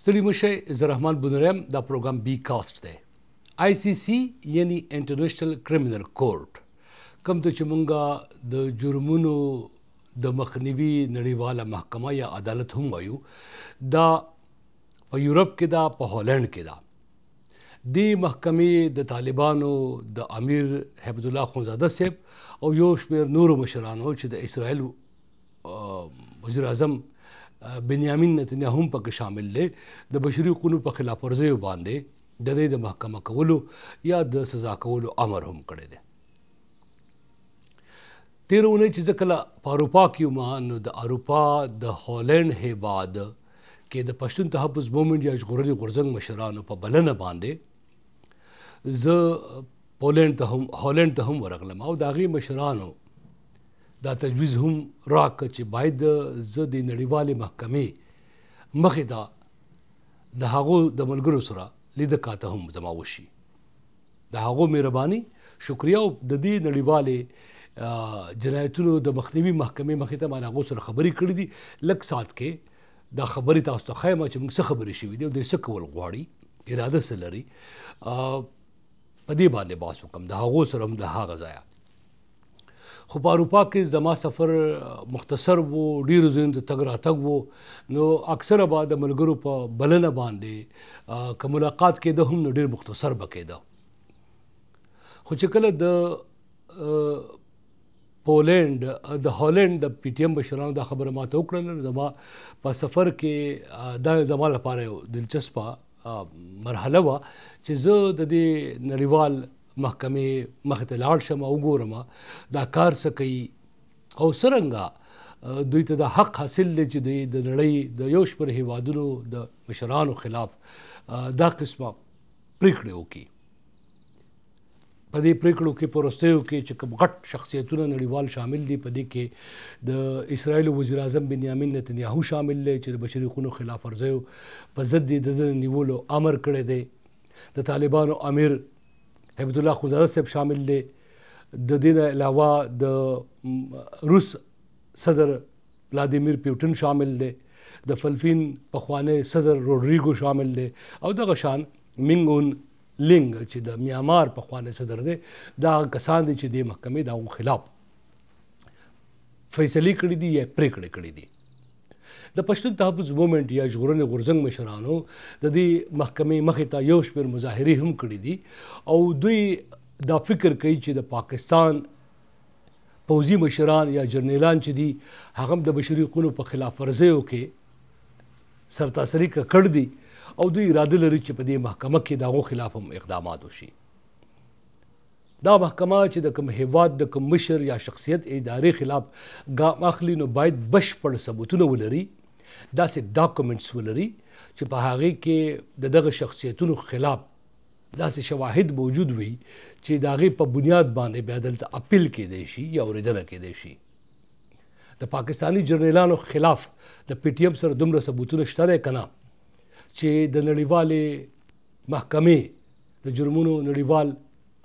ستړي مشئ زه رحمان بونریم دا پروګرام بی کاسټ دی ICC یعنی انټرنیشنل کرمینل کورټ کوم ته چې مونږه د جرمونو د مخنیوي نړیواله محکمه یا عدالت هم وایو دا په یورپ کې دا په هالند کې دا دې محکمې د طالبانو د امیر حفظ الله خونزاده صاحب او یو شمېر نورو مشرانو چې د اسرائیل وزیر اعظم بنیامین نتنیاهو هم پکې شامل دی د بشري حقوقو په خلاف ورزیو باندې د دې د محکمه کولو یا د سزا کولو امر هم کړی دی. تېره اونۍ چې زه کله په اروپا کې یم نو د اروپا د هالند هیواد کې د پښتون تحفظ مومنټ یا ژغورنې غورځنګ مشرانو په بلنه باندې زه هالند ته هم ورغلم او د هغې مشرانو دا تجویز هم راکړه چې باید زه د نړیوالې محکمې مخې ته د هغو د ملګرو سره لیده کاته هم زما وشي. د هغو مهرباني شکریه او د دې نړیوالې جنایتونو د مخنیوي محکمې مخې ته ما هغو سره خبرې کړې دي. لږ ساعت کې دا خبرې تاسو ته ښیم چې موږ څه خبرې شوي دي او دوی څه کول غواړي اراده څه لري په دې باندې بحث وکړم د هغو سره هم د هغه ځایه. خو په اروپا کې زما سفر مختصر و ډېرو ځایونو ته تګ راتګ و نو اکثره به د ملګرو په بلنه باندې که ملاقات کېده هم نو ډېر مختصر به کېده. خو چې کله د پولینډ د هالند د PTM مشرانو دا خبره ماته وکړله زما په سفر کې دا زما لپاره یو دلچسپه مرحله وه چې زه د دې نړیوال محکمې مخې ته لاړ شم او وګورم دا کار څه کوي او څرنګه دوی ته دا حق حاصل دی چې دوی د نړۍ د یو شمېر هیوادونو د مشرانو خلاف دا قسمه پرېکړې وکړي. په دې پرېکړو کې په وروستیو کې چې کوم غټ شخصیتونه نړیوال شامل دي په دې کې د اسرائیل وزیر اعظم بنیامین نتنیاهو شامل دی چې د بشري حقوقو خلاف ورزیو په ضد یې د نیولو امر کړی دی. د طالبانو امیر حفظ الله خونزاده صاحب شامل دی. د دې نه علاوه د روس صدر ولادیمیر پیوټن شامل دی. د فلپین پخوانی صدر روډریګو شامل دی او دغه شان مینګ اون لینګ چې د میانمار پخوانی صدر دی. دا کسان دي چې د محکمې د هغو خلاف فیصلې کړي دي یا پرېکړې کړي دي. د پښتون تحفظ مومنټ یا ژغورنې غورځنګ مشرانو د دې محکمې مخې ته یو شمېر مظاهرې هم کړي دي او دوی دا فکر کوي چې د پاکستان پوځي مشران یا جرنیلان چې دي هغه هم د بشري حقوقو په خلاف ورزیو کې سرتاسري کړ دي او دوی اراده لري چې په دې محکمه کې د هغو خلاف هم اقدامات وشي. دا محکمه چې د کوم هیواد د کوم مشر یا شخصیت ادارې خلاف ګام اخلي نو باید بشپړ ثبوتونه ولري، داسې ډاکومنټس ولري چې په هغې کې د دغه شخصیتونو خلاف داسې شواهد موجود وي چې د هغې په بنیاد باندې بیا دلته اپیل کیدی شي یا اورېدنه کیدی شي. د پاکستاني جرنیلانو خلاف د PTM سره دومره ثبوتونه شته دی که نه چې د نړیوالې محکمې د جرمونو نړیوال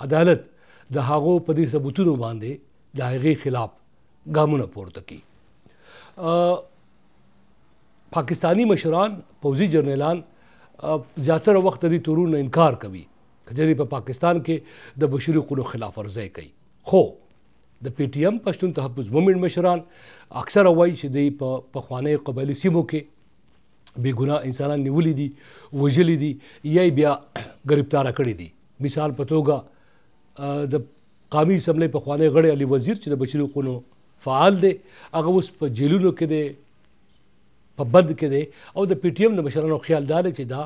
عدالت د هغو په دې ثبوتونو باندې د هغې خلاف ګامونه پورته کړي. پاکستانی مشران پوځي جرنیلان زیاتره وخت د دې تورونو انکار کوي چې په پاکستان کې د بشري حقوقو خلاف ورزي کوي. خو د PTM پښتون تحفظ مومنټ مشران اکثره وایي چې دوی په پخوانیو قبایلي سیمو کې بې ګناه انسانان نیولي دي، وژلي دي یا بیا ګرفتاره کړي دي. مثال په توګه د قومي اسمبلۍ پخوانی غړی علي وزیر چې د بشري حقوقو فعال دی هغه اوس په جیلونو کې دی، په بند کې دی او د PTM د مشرانو خیال دا دی چې دا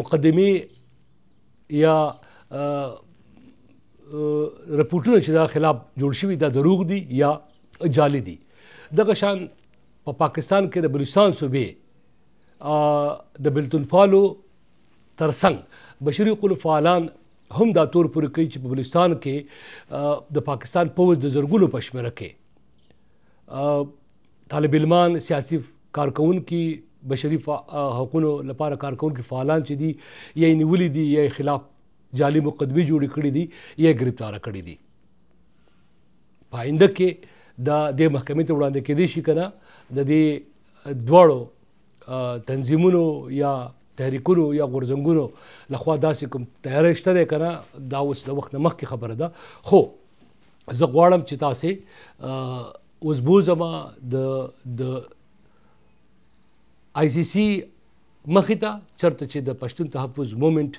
مقدمې یا رپورټونه چې دا خلاف جوړ شوي دا دروغ دي یا جعلي دي. دغه شان په پاکستان کې د بلوچستان صوبې د بلتونپالو ترڅنګ بشري حقوقو فعالان هم دا تور پورې کوي چې په بلوچستان کې د پاکستان پوځ د زرګونو په شمېره کې طالب علمان، سیاسي کارکونکي، بشري حقوقو لپاره کارکونکي فعالان چې دي یا یې نیولي دي یا یې خلاف جعلي مقدمې جوړې کړي دي یا یې ګرفتاره کړي دي. په آینده کې د دې محکمې ته وړاندې کېدی شي که نه د دې دواړو تنظیمونو یا تحریکونو یا غورځنګونو لخوا داسې کوم تیاری شته دی که نه دا اوس د وخت نه مخکې خبره ده خو زه غواړم چې تاسې اوس بوځمه د آی سی سی مخې ته چېرته چې د پښتون تحفظ مومنټ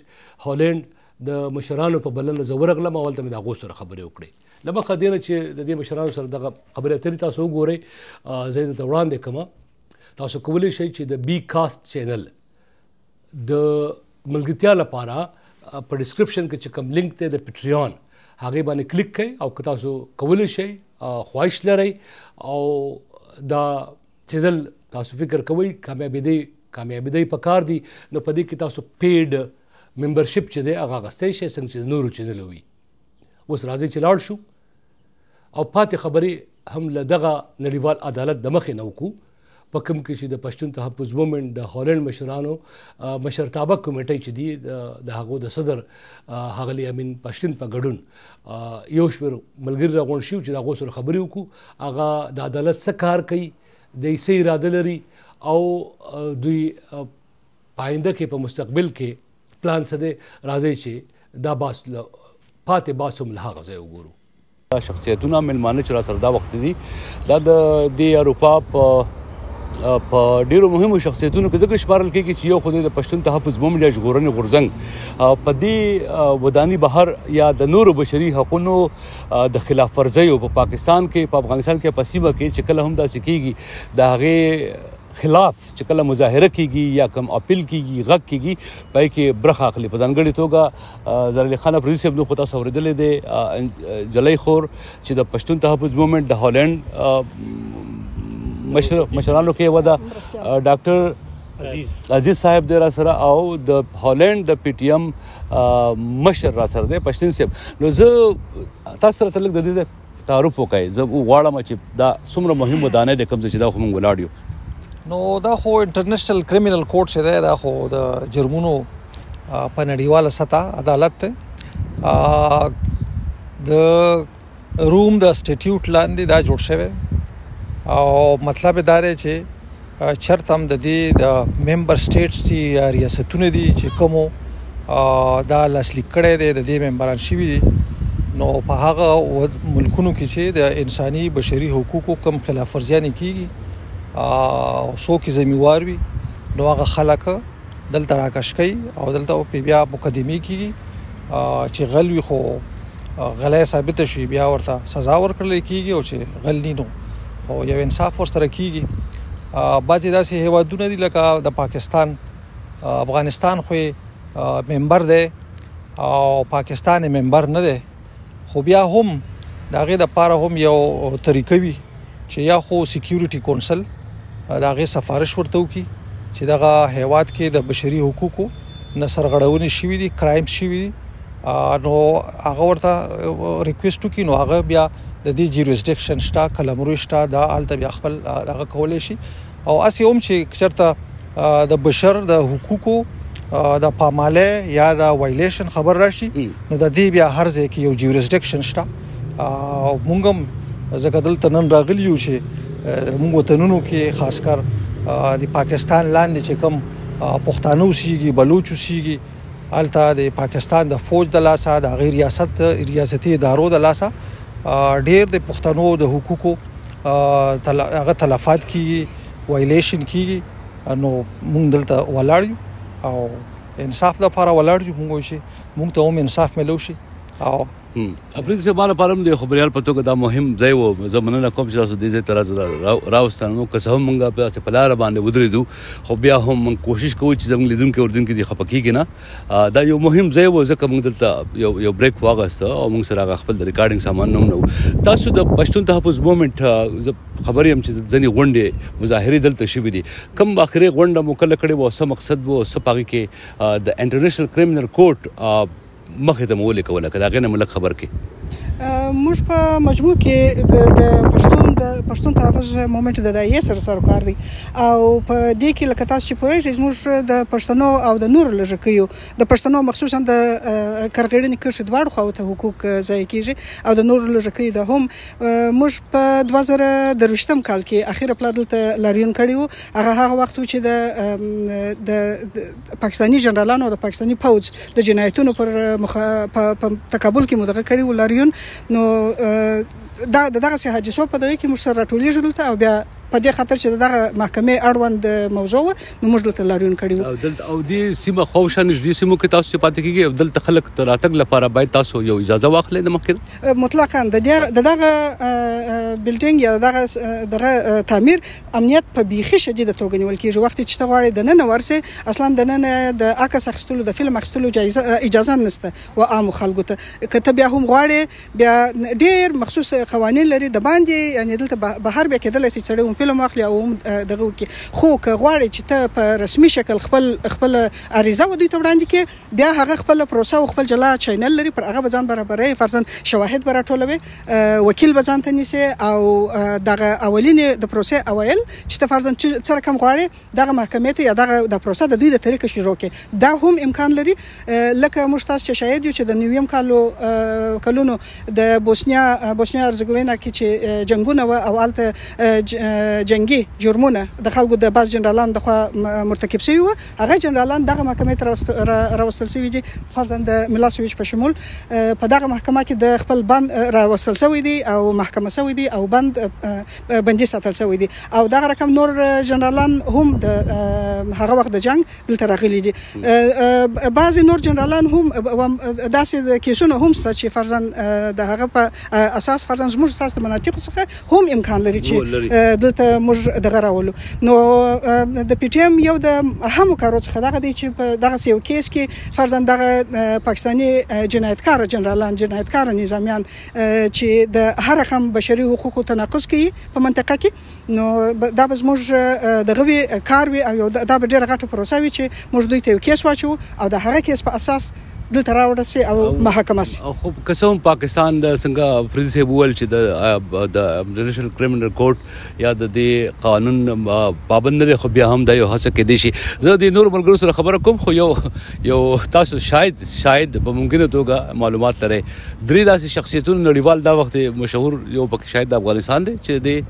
هالینډ د مشرانو په بلنه زه ورغلم او هلته مې د هغو سره خبرې وکړې له مخه دې نه چې د دې مشرانو سره دغه خبرې اترې تاسو وګورئ زه یې درته وړاندې کړمه تاسو کولی شئ چې د بی کاسټ چینل د ملګرتیا لپاره په ډسکرپشن کې چې کوم لینک دی د پټریون هغې باندې کلیک کړئ او که تاسو کولی شئ خواهش لرئ او دا چینل تاسو فکر کوئ کامیابېدی پکار دي نو په دې کې تاسو پیډ ممبرشپ چې دی هغه اخیستی شئ څنګه چې د نورو چینلو وي اوس راځئ چې لاړ شو او پاتې خبرې هم له دغه نړیوال عدالت د مخې نه وکړو په کوم کې چې د پښتون تحفظ مومنټ د هالینډ مشرانو مشرتابه کمیټۍ چې دي د هغو د صدر ښاغلي امین پښتون په ګډون یو شمېر ملګري راغونډ شوي چې د هغو سره خبرې وکړو هغه د عدالت څه کار کوي دوی څه اراده لري او دوی پاینده کې په مستقبل کې پلان څه دی راځئ چې دا باس پاتې باس هم له هغه ځای وګورو شخصیتونه مېلمانه چې راسره دا وخت دي دا د اروپا په ډیرو مهمو شخصیتونو کې ذکر شمارل کېږي چې یو خو د پښتون تحفظ مومنټ یا ژغورنې غورځنګ په دې وداني بهر یا د نورو بشري حقونو د خلاف ورزیو په پاکستان کې په افغانستان کې په سیمه کې چې کله هم داسې کېږي د هغې خلاف چې کله مظاهره کیږي یا کوم اپیل کیږي غږ کیږي پای کې برخه اخلي په ځانګړې توګه زرعلي خان افریدي صاحب نو خو تاسو اورېدلی دی جلی خور چې د پښتون تحفظ مومنټ د هالینډ مشرانو کې یو ده ډاکټر عزیز صاحب دی را سره او د هالینډ د پی ټي ایم مشر را سره دی پښتون صاحب نو زه تاسو سره تلک د دې تعارف وکړئ زه غواړم چې دا څومره مهم ودانۍ دی کوم ځای چې دا خو موږ ولاړ یو نو دا خو انټرنیشنل کریمینل کورټ چې دی دا خو د جرمونو په نړیواله سطح عدالت دی د روم د سټیټیوټ لاندې دا جوړ شوی او مطلب دا دی چې چرته هم د دې د ممبر سټیټس دي یا ریاستونه دي چې کومو دا لاسلیک کړی دی د دې ممبران شوي دي نو په هغه ملکونو کې چې د انساني بشري حقوقو کم خلاف ورزیانې کیږي څوک یې ذمہوار وي نو هغه خلک دلته راکش کوي او دلته په بیا مقدمې کیږي چې غل وي خو غلۍ ثابته شي بیا ورته سزا ورکړل کیږي او چې غل نه نو خو یو انصاف ورسره کیږي بعضې داسې هیوادونه دي لکه د پاکستان افغانستان خو ممبر دی او پاکستان ممبر نه دی خو بیا هم د هغې دپاره هم یو طریقه وي چې یا خو سیکیورټي کونسل د هغې سفارش ورته وکړي چې دغه هیواد کې د بشري حقوقو نه سرغړونې شوي دي کرایمز شوي دي نو هغه ورته ریکویسټ وکړي نو هغه بیا د دې جیورسډکشن شته قلمرو شته دا هلته بیا خپل هغه کولی شي او هسې هم چې چېرته د بشر د حقوقو د پامالۍ یا د وایلیشن خبر راشي نو د دې بیا هر ځای کې یو جیورسډکشن شته او موږ هم ځکه دلته نن راغلي یو چې موږ وطنونو کې خاص کر د پاکستان لاندې چې کوم پښتانه اوسېږي بلوچ اوسېږي هلته د پاکستان د فوج د لاسه د هغې ریاستي ادارو د لاسه ډېر د پښتنو د حقوقو هغه تلفات کیږي وایلیشن کیږي نو موږ دلته ولاړ یو او انصاف لپاره ولاړ یو موږ شي موږ ته هم انصاف ملو شي او افریدي صاحب ماله پاره هم د خبریال په توګه دا مهم ځای و زه مننه کوم چې تاسو دې ځای ته راوستل نو که څه هم موږ داسې په لاره باندې ودرېدو خو بیا هم موږ کوشش کوو چې زموږ لیدونکي اردونکي دې خفه کېږي نه دا یو مهم ځای و ځکه موږ دلته یو بریک واغسته او موږ سره هغه خپل د ریکارډینګ سامان هم نه و تاسو د پښتون تحفظ مومنټ زه خبر یم چې ځینې غونډې مظاهرې دلته شوي دي کوم آخري غونډه مو کله کړې وه څه مقصد و څه په هغې کې د انټرنیشنل کریمینل کورټ مخې ته مو ولیکوله که د هغې نه مو لږ خبر کړي موږ په مجموع کې د پښتون تحفظ مومنټ د دایې سره کار دی او په دې کې لکه تاسو چې پوهیږئ زموږ د پښتنو او د نورو لږکیو د پښتنو مخصوصا د کارګرنې کرښې دواړو خواو ته حقوق ضایع کیږي او د نورو لږکیو د هم موږ په 2023 کال کې اخیره پلا دلته لاریون کړی وو هغه وخت چې د پاکستاني جنرالانو او د پاکستاني پوځ د جنایتونو پر تکابل کې مدغه کړی و لاریون نو دغه سي حادثو په دغه کې موږ سره راټولېږو دلته او بیا په دې خاطر چې دغه محکمې اړوند موضوع نو موږ دلته لاریون کړی وو او دلته او دې سیمه خوشا نږدې سیمو کې تاسو پاتې کیږي او دلته خلک راتګ لپاره باید تاسو یو اجازه واخلئ د مخکې مطلقاً دغه بلډینګ یا دغه تعمیر امنیت په بیخي شدیده توګه نیول کیږي وخت چې ته غواړې د نن ورسې اصلا د نن د عکس اخیستلو د فلم اخیستلو اجازه نشته و عام خلکو ته کته بیا هم غواړي بیا ډیر مخصوص قوانین لري د باندې یعنی دلته بهر به کېدل چې سړی فلم واخلي او دغه کې خو که غواړي چې ته په رسمي شکل خپل عریضه ودی ته وړاندې کې بیا هغه خپل پروسه او خپل جلا چینل لري پر هغه ځان برابرې فرضاً شواهد برټولوي وکیل ځان ته نیسي او دغه اولینې د پروسه اوایل چې ته فرضاً څه رقم غواړي دغه محکمې ته یا دغه د پروسه د دوی د طریقې شروع کې دا هم امکان لري لکه موږ تاسو چې شاهد یو چې د نیویم کلونو د بوسنیا هرزګوینا کې چې جنگونه و او الته جنگي جرمونه د خلکو د باز جنرالان د خوا مرتکب شوی و هغه جنرالان دغه محکمې ته راوستل شوی دي فرضاً د ملاسویچ په شمول په دغه محکمه کې د خپل بند راوستل شوی دي او محکمه شوی دي او بندي ساتل شوی دي او دغه رقم نور جنرالان هم د هغه وخت د جنگ دلته راغلي دي بعضی نور جنرالان هم داسې کیسونه هم ست چې فرضاً د هغه په اساس فرضاً زموږ تاسو د مناطق څخه هم امکان لري چې دلته موږ دغه راولو نو د پی ټی ایم یو د اهمو کارو څخه دغه دی چې په دغه یو کیس کې فرضاً دغه پاکستاني جنایتکار جنرالان جنایتکار نظامیان چې د هر رقم بشري حقوقو تناقض کوي په منطقه کې نو دا به زموږ دغه کار وي او دا به ډېره غټه پروسه وي چې موږ دوی ته یو کیس واچو او د هغه کیس په اساس دلته راوړسي او محکمه سي خو قسم پاکستان د څنګه فرید صاحب ول چې د انټرنیشنل کریمینل کورټ یا د دې قانون پابند لري خو بیا هم د یو هڅه کې دي شي زه د نور ملګرو سره خبره کوم خو یو تاسو شاید په ممکنه توګه معلومات لري درې داسې شخصیتونو نړیوال دا وخت مشهور یو پکې شاید د افغانستان دی چې د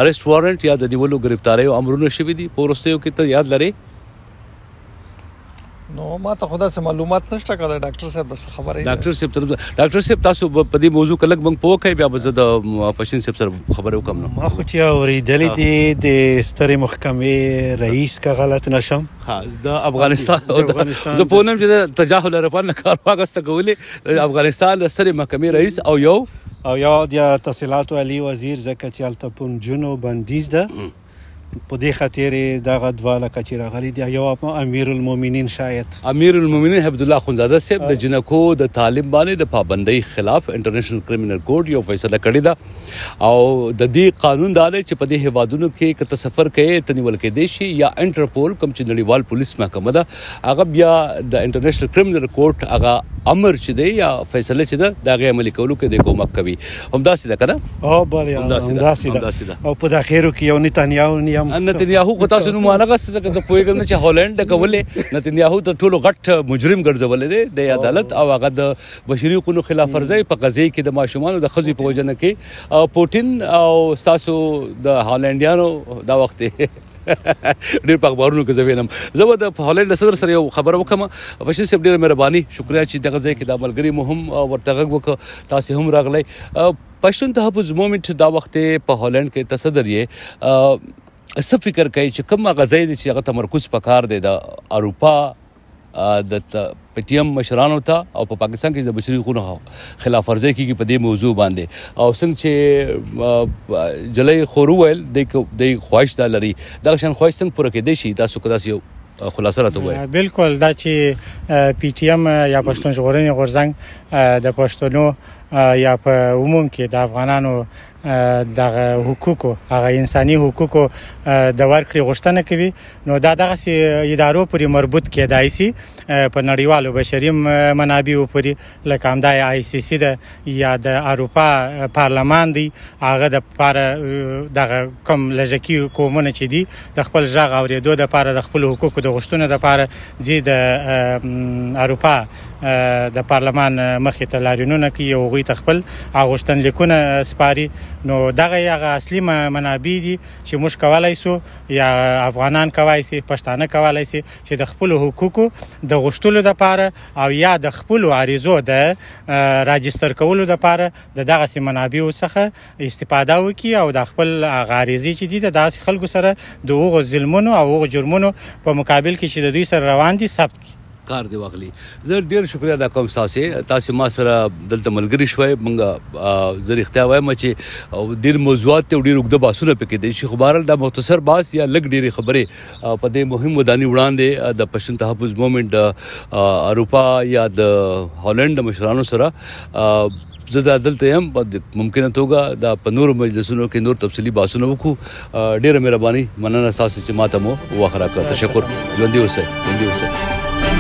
ارست وارنټ یا د دیولو گرفتاری او امرونه شوي دي په وروستیو کې ته یاد لري نو ما ته خدا سه معلومات نشته کړه ډاکټر صاحب د خبرې ډاکټر صاحب تاسو په دې موضوع کلک موږ پوه بیا به زه د پښتون صاحب سره خبرې وکم نو ما خو چې اورېدلې دي د سترې محکمې رئیس کا غلط نشم د افغانستان زه په نوم چې د تجاهل رپان کار واغسته کولې افغانستان د سترې محکمې رئیس او یو د تحصیلاتو علی وزیر زکه چې التپون جنو بندیز ده په دې خاطر دغه دواله کچې راغلي دي یو امیر المؤمنین شاید امیر المؤمنین عبد الله خنزاده صاحب د جنکو د طالب باندې د پابندۍ خلاف انټرنیشنل کریمینل کورټ یو فیصله کړې ده او د دې قانون دا دی چې په دې هیوادونو کې که ته سفر کوې ته نیول کېدی شي یا انټرپول کوم چې نړیوال پولیس محکمه ده هغه بیا د انټرنیشنل کریمینل کورټ هغه امر چې دی یا فیصله چې ده د هغې عملي کولو کې د کومک کوي همداسې ده که نه همداسې ده او په داخلو کې یو نتنیاهو خو تاسو نوم وانغسته ځکه زه پوهېږم نه چې هالنډ ډکولې نتنیاهو تر ټولو غټ مجرم ګرځولی دی د عدالت او هغه د بشري حقوقو خلاف ورزۍ په قضیې کې د ماشومانو د ښځو په وژنه کې پوټین او ستاسو د هالنډیانو دا وخت ډېر په اخبارونو کې زه وینم زه به د هالنډ صدر سره یو خبره وکړم بشیر صاحب ډېره مهرباني شکریه چې دغه ځای کې دا ملګري مو هم ورته غږ وکړه تاسې هم راغلی پښتون تحفظ مومنټ دا وخت په هالنډ کې ته صدر یې څه فکر کوي چې کوم هغه ځای دی چې هغه تمرکز پکار دی د اروپا د پی ټی ایم مشرانو ته او په پاکستان کې د بشري حقوقو خلاف ورزۍ کېږي په دې موضوع باندې او څنګه چې جلۍ خور وویل دی خواهش دا لري دغه شان خواهش څنګه پوره کېدی شي تاسو که داسې یو خلاصه راته ووایئ بالکل دا چې پی ټی ایم یا پښتون ژغورنې غورځنګ د پښتنو یا په عموم کې د افغانانو دغه حقوقو هغه انساني حقوقو د ورکړې غوښتنه کوي نو دا دغسې ادارو پورې مربوط کېدای شي په نړیوالو بشري منابعو پورې لکه همدا آی سی سی ده یا د اروپا پارلمان دی هغه دپاره دغه کوم لږکي قومونه چې دي د خپل غږ اورېدو دپاره د خپلو حقوقو د غوښتنو دپاره ځي د اروپا د پارلمان مخې ته لاریونونه کوي او هغوی ته خپل غوښتنلیکونه سپاري نو دغه هغه اصلي منابع دي چې موږ کولی سو یا افغانان کولی سي پښتانه کولی سي چې د خپلو حقوقو د غوښتلو دپاره او یا د خپلو عریضو د راجستر کولو دپاره د دغسې منابعو څخه استفاده وکړي او د خپل هغه عریضې چې دي د داسې خلکو سره د هغو ظلمونو او هغو جرمونو په مقابل کې چې د دوی سره روان دي ثبت کړي کار دی واخلي زه ډیر شکریا ادا کوم تاسو ما سره دلته ملګری شوي مونږ زه رښتیا وایم چې ډیر موضوعات ته ډیر اوږده بحثونه پکې دي چې خبره د مختصر بحث یا لږ ډیرې خبرې په دې مهم ودانۍ وړاندې د پښتون تحفظ موومېنټ اروپا یا د هالند د مشرانو سره زه دا دلته یم ممکنه توګه دا په نورو مجلسونو کې نور تفصیلي بحثونه وکړو ډیره مهرباني مننه تاسو چې ماته مو وخت راکړ تشکر ژوندي اوسئ